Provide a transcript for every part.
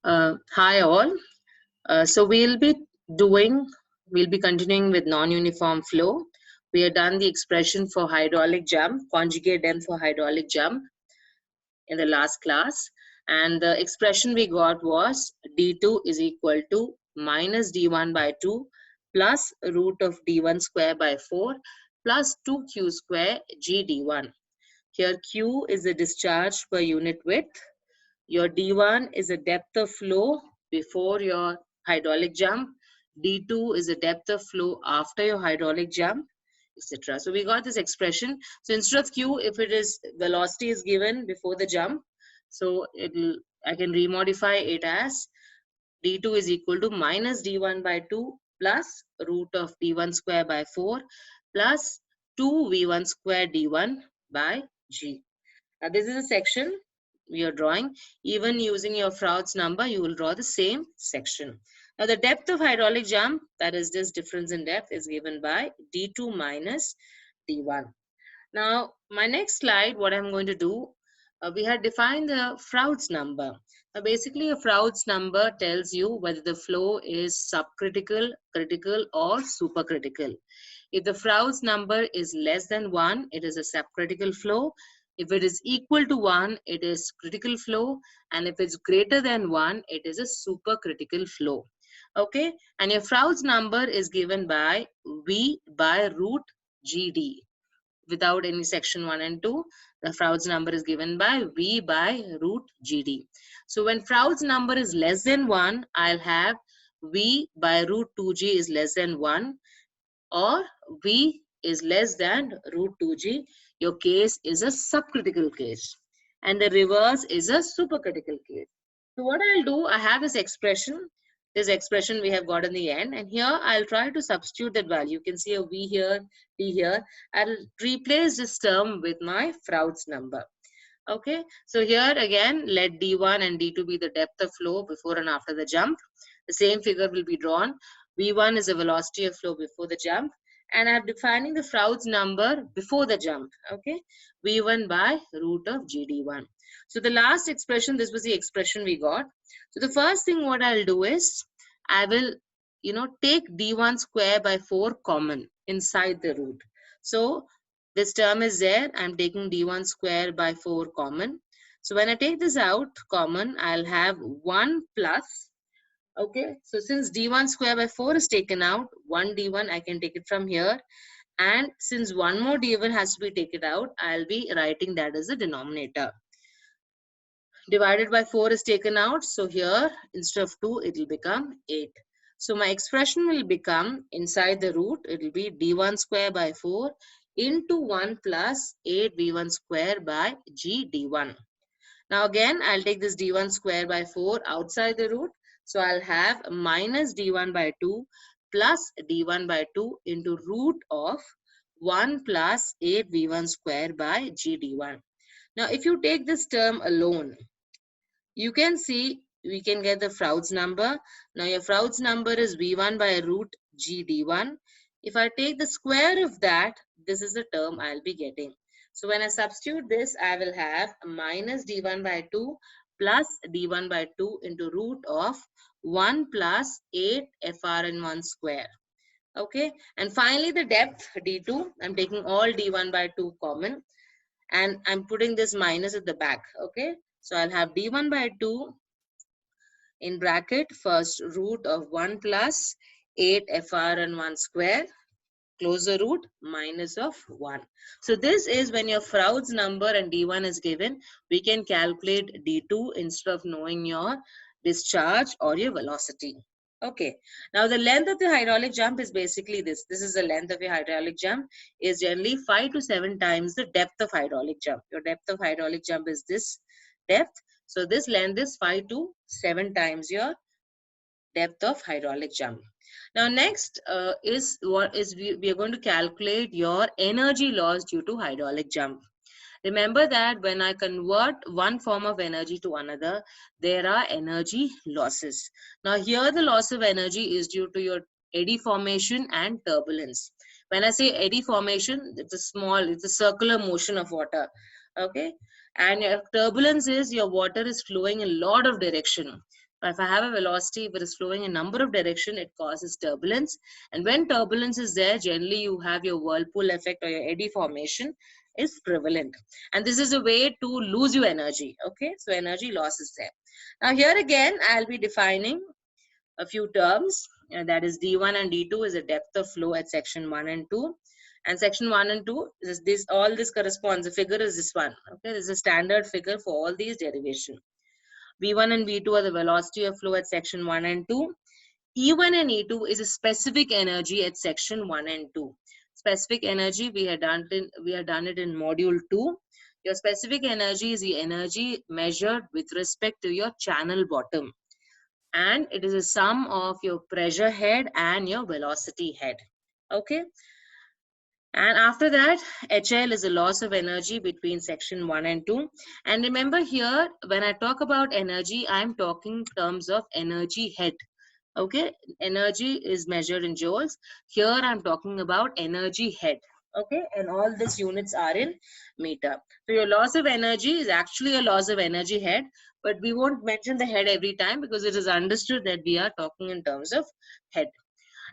Hi all. So we'll be continuing with non-uniform flow. We have done the expression for hydraulic jump, conjugate them for hydraulic jump in the last class. And the expression we got was d2 is equal to minus d1 by 2 plus root of d1 square by 4 plus 2q square g d1. Here q is the discharge per unit width. Your D1 is a depth of flow before your hydraulic jump. D2 is a depth of flow after your hydraulic jump, etc. So we got this expression. So instead of Q, if it is velocity is given before the jump, so I can remodify it as D2 is equal to minus D1 by 2 plus root of D1 square by 4 plus 2V1 square D1 by G. Now this is a section we are drawing. Even using your Froude's number, you will draw the same section. Now the depth of hydraulic jump, that is this difference in depth, is given by D2 minus D1. Now my next slide, what I'm going to do, we had defined the Froude's number. Now basically a Froude's number tells you whether the flow is subcritical, critical or supercritical. If the Froude's number is less than 1, it is a subcritical flow. If it is equal to 1, it is critical flow. And if it's greater than 1, it is a supercritical flow. Okay, and your Froude's number is given by V by root GD. Without any section 1 and 2, the Froude's number is given by V by root GD. So when Froude's number is less than 1, I'll have V by root 2G is less than 1, or V is less than root 2G. Your case is a subcritical case. And the reverse is a supercritical case. So what I'll do, I have this expression we have got in the end, and here I'll try to substitute that value. You can see a V here, T here. I'll replace this term with my Froude's number. Okay, so here again, let D1 and D2 be the depth of flow before and after the jump. The same figure will be drawn. V1 is the velocity of flow before the jump, and I'm defining the Froude's number before the jump. Okay, V1 by root of GD1. So the last expression, this was the expression we got. So the first thing what I'll do is, I will, take D1 square by 4 common inside the root. So this term is there. I'm taking D1 square by 4 common. So when I take this out common, I'll have 1 plus. Okay, so since D1 square by 4 is taken out, 1 D1 I can take it from here. And since one more D1 has to be taken out, I'll be writing that as the denominator. Divided by 4 is taken out. So here, instead of 2, it will become 8. So my expression will become, inside the root, it will be D1 square by 4 into 1 plus 8V1 square by G D1. Now again, I'll take this D1 square by 4 outside the root. So I'll have minus D1 by 2 plus D1 by 2 into root of 1 plus 8V1 square by G D1. Now if you take this term alone, you can see we can get the Froude's number. Now your Froude's number is V1 by root GD1. If I take the square of that, this is the term I'll be getting. So when I substitute this, I will have minus D1 by 2 plus D1 by 2 into root of 1 plus 8 FRN1 square. Okay, and finally the depth D2, I'm taking all D1 by 2 common, and I'm putting this minus at the back. Okay, so I'll have D1 by 2 in bracket first root of 1 plus 8 FRN1 square, close the root, minus of 1. So this is when your Froude's number and D1 is given, we can calculate D2 instead of knowing your discharge or your velocity. Okay, now the length of the hydraulic jump is basically this. This is the length of your hydraulic jump, is generally 5 to 7 times the depth of hydraulic jump. Your depth of hydraulic jump is this depth. So this length is 5 to 7 times your depth of hydraulic jump. Now next we are going to calculate your energy loss due to hydraulic jump. Remember that when I convert one form of energy to another, there are energy losses. Now here the loss of energy is due to your eddy formation and turbulence. When I say eddy formation, it's a circular motion of water. Okay, and turbulence is your water is flowing in a lot of direction. If I have a velocity but is flowing in number of direction, it causes turbulence. And when turbulence is there, generally you have your whirlpool effect or your eddy formation is prevalent. And this is a way to lose your energy. Okay, so energy loss is there. Now here again, I'll be defining a few terms. That is D1 and D2 is the depth of flow at section 1 and 2. And section 1 and 2 is this, all this corresponds, the figure is this one. Okay, this is a standard figure for all these derivation. V1 and V2 are the velocity of flow at section 1 and 2. E1 and E2 is a specific energy at section 1 and 2. Specific energy, we have done it in module 2. Your specific energy is the energy measured with respect to your channel bottom. And it is a sum of your pressure head and your velocity head. Okay. And after that, HL is a loss of energy between section 1 and 2. And remember here, when I talk about energy, I'm talking in terms of energy head. Okay, energy is measured in joules. Here I'm talking about energy head. Okay, and all these units are in meter. So your loss of energy is actually a loss of energy head, but we won't mention the head every time because it is understood that we are talking in terms of head.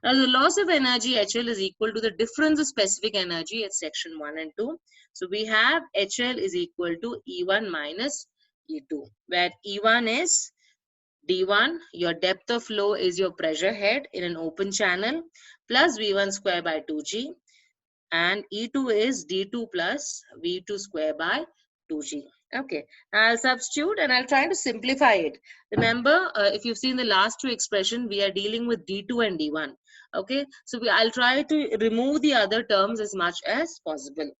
Now, the loss of energy HL is equal to the difference of specific energy at section 1 and 2. So, we have HL is equal to E1 minus E2, where E1 is D1, your depth of flow is your pressure head in an open channel, plus V1 square by 2G, and E2 is D2 plus V2 square by 2G. Okay, I'll substitute and I'll try to simplify it. Remember, if you've seen the last two expression, we are dealing with D2 and D1. Okay, so I'll try to remove the other terms as much as possible.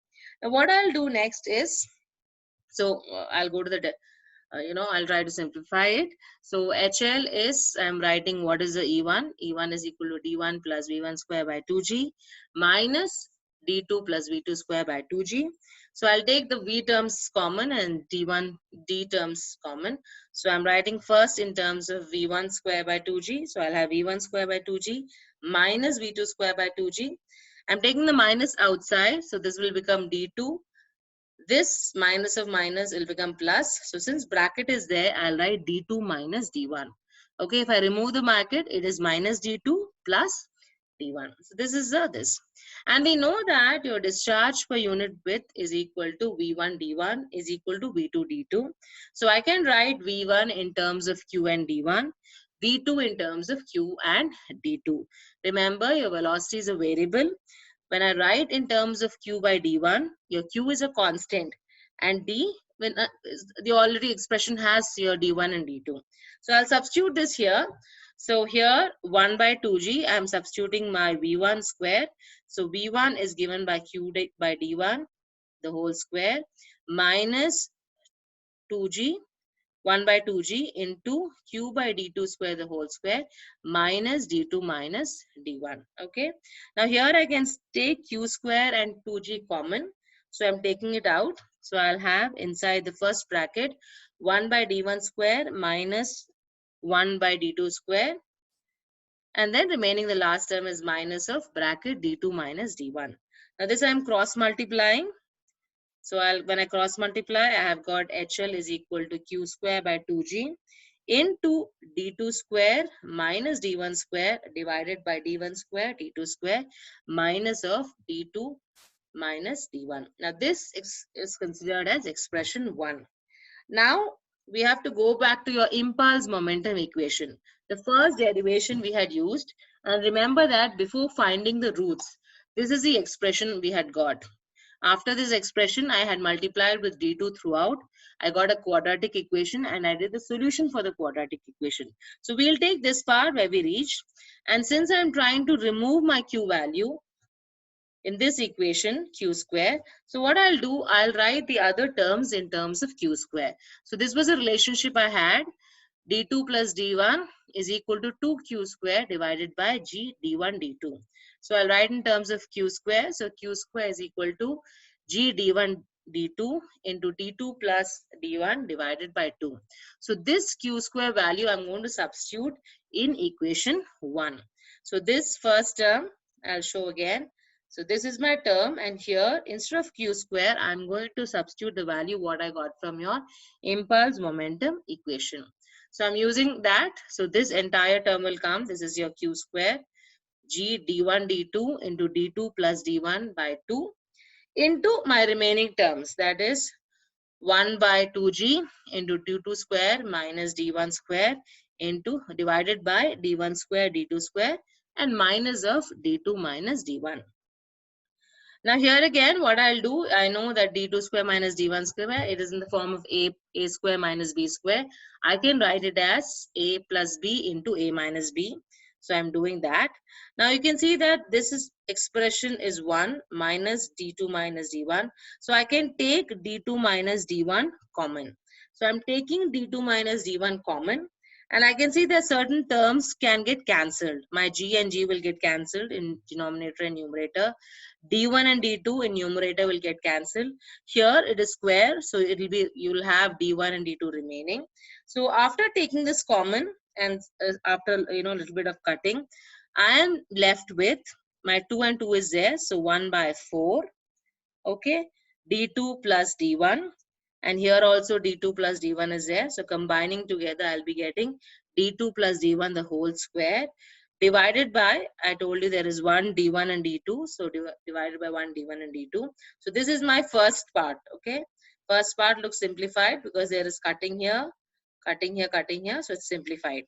Now, what I'll do next is, so I'll go to the, I'll try to simplify it. So HL is, I'm writing what is the E1. E1 is equal to D1 plus V1 square by 2G minus D2 plus V2 square by 2G. So I'll take the V terms common and D1, D terms common. So I'm writing first in terms of V1 square by 2G. So I'll have V1 square by 2G minus V2 square by 2G. I'm taking the minus outside. So this will become D2. This minus of minus will become plus. So since bracket is there, I'll write D2 minus D1. Okay, if I remove the bracket, it is minus D2 plus D1. So this is this. And we know that your discharge per unit width is equal to V1 D1 is equal to V2 D2. So I can write V1 in terms of Q and D1, V2 in terms of Q and D2. Remember, your velocity is a variable. When I write in terms of Q by D1, your Q is a constant and D, when the already expression has your D1 and D2. So I'll substitute this here. So here 1 by 2G, I'm substituting my V1 square. So V1 is given by Q by D1, the whole square, minus 2G 1 by 2G into Q by D2 square the whole square minus D2 minus D1. Okay. Now here I can take Q square and 2G common. So I'm taking it out. So I'll have inside the first bracket 1 by D1 square minus 1 by D2 square. And then remaining the last term is minus of bracket D2 minus D1. Now this I'm cross multiplying. So when I cross multiply, I have got HL is equal to Q square by 2G into D2 square minus D1 square divided by D1 square, D2 square minus of D2 minus D1. Now this is considered as expression 1. Now we have to go back to your impulse momentum equation. The first derivation we had used, and remember that before finding the roots, this is the expression we had got. After this expression, I had multiplied with D2 throughout. I got a quadratic equation and I did the solution for the quadratic equation. So we'll take this part where we reached. And since I'm trying to remove my Q value in this equation, Q square, so what I'll do, I'll write the other terms in terms of Q square. So this was a relationship I had. D2 plus D1 is equal to 2Q square divided by G D1 D2. So I'll write in terms of Q square. So Q square is equal to G D1 D2 into D2 plus D1 divided by 2. So this Q square value I'm going to substitute in equation 1. So this first term I'll show again. So this is my term, and here instead of Q square I'm going to substitute the value what I got from your impulse momentum equation. So I'm using that. So this entire term will come. This is your q square g d1 d2 into d2 plus d1 by 2 into my remaining terms, that is 1 by 2g into d2 square minus d1 square into divided by d1 square d2 square and minus of d2 minus d1. Now here again, what I'll do, I know that d2 square minus d1 square, it is in the form of a square minus b square. I can write it as a plus b into a minus b. So I'm doing that. Now you can see that this is expression is 1 minus d2 minus d1. So I can take d2 minus d1 common. So I'm taking d2 minus d1 common. And I can see that certain terms can get cancelled. My g and g will get cancelled in denominator and numerator. D1 and D2 in numerator will get cancelled. Here it is square, so it will be, you will have D1 and D2 remaining. So after taking this common and after a little bit of cutting, I am left with my 2 and 2 is there, so 1 by 4. Okay, D2 plus D1, and here also D2 plus D1 is there. So combining together, I'll be getting D2 plus D1 the whole square divided by, I told you there is 1 D1 and D2, so divided by 1 D1 and D2. So this is my first part. Okay, first part looks simplified because there is cutting here, cutting here, cutting here, so it's simplified.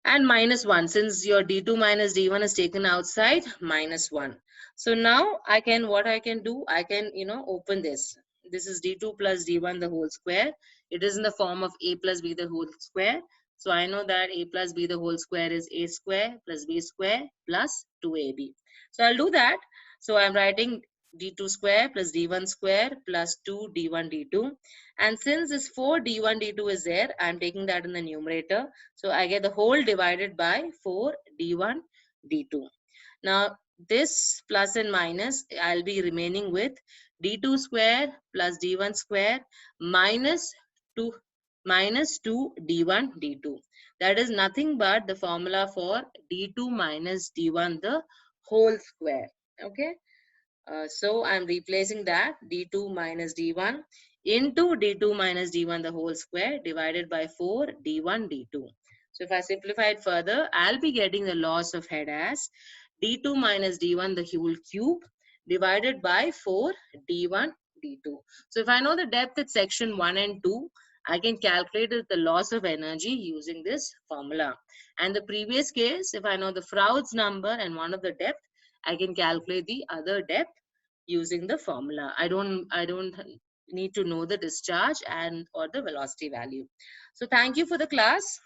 And minus 1, since your d2 minus d1 is taken outside, minus 1. So now I can, what I can do, I can open this. This is d2 plus d1 the whole square. It is in the form of a plus b the whole square. So I know that a plus b the whole square is a square plus b square plus 2ab. So I'll do that. So I'm writing d2 square plus d1 square plus 2 d1 d2. And since this 4 d1 d2 is there, I'm taking that in the numerator. So I get the whole divided by 4 d1 d2. Now this plus and minus, I'll be remaining with d2 square plus d1 square minus 2 d1 d2. That is nothing but the formula for d2 minus d1 the whole square. Okay. So I'm replacing that d2 minus d1 into d2 minus d1 the whole square divided by 4 d1 d2. So if I simplify it further, I'll be getting the loss of head as d2 minus d1 the whole cube divided by 4 d1 d2. So if I know the depth at section 1 and 2, I can calculate the loss of energy using this formula. And the previous case, if I know the Froude's number and one of the depth, I can calculate the other depth using the formula. I don't need to know the discharge and or the velocity value. So thank you for the class.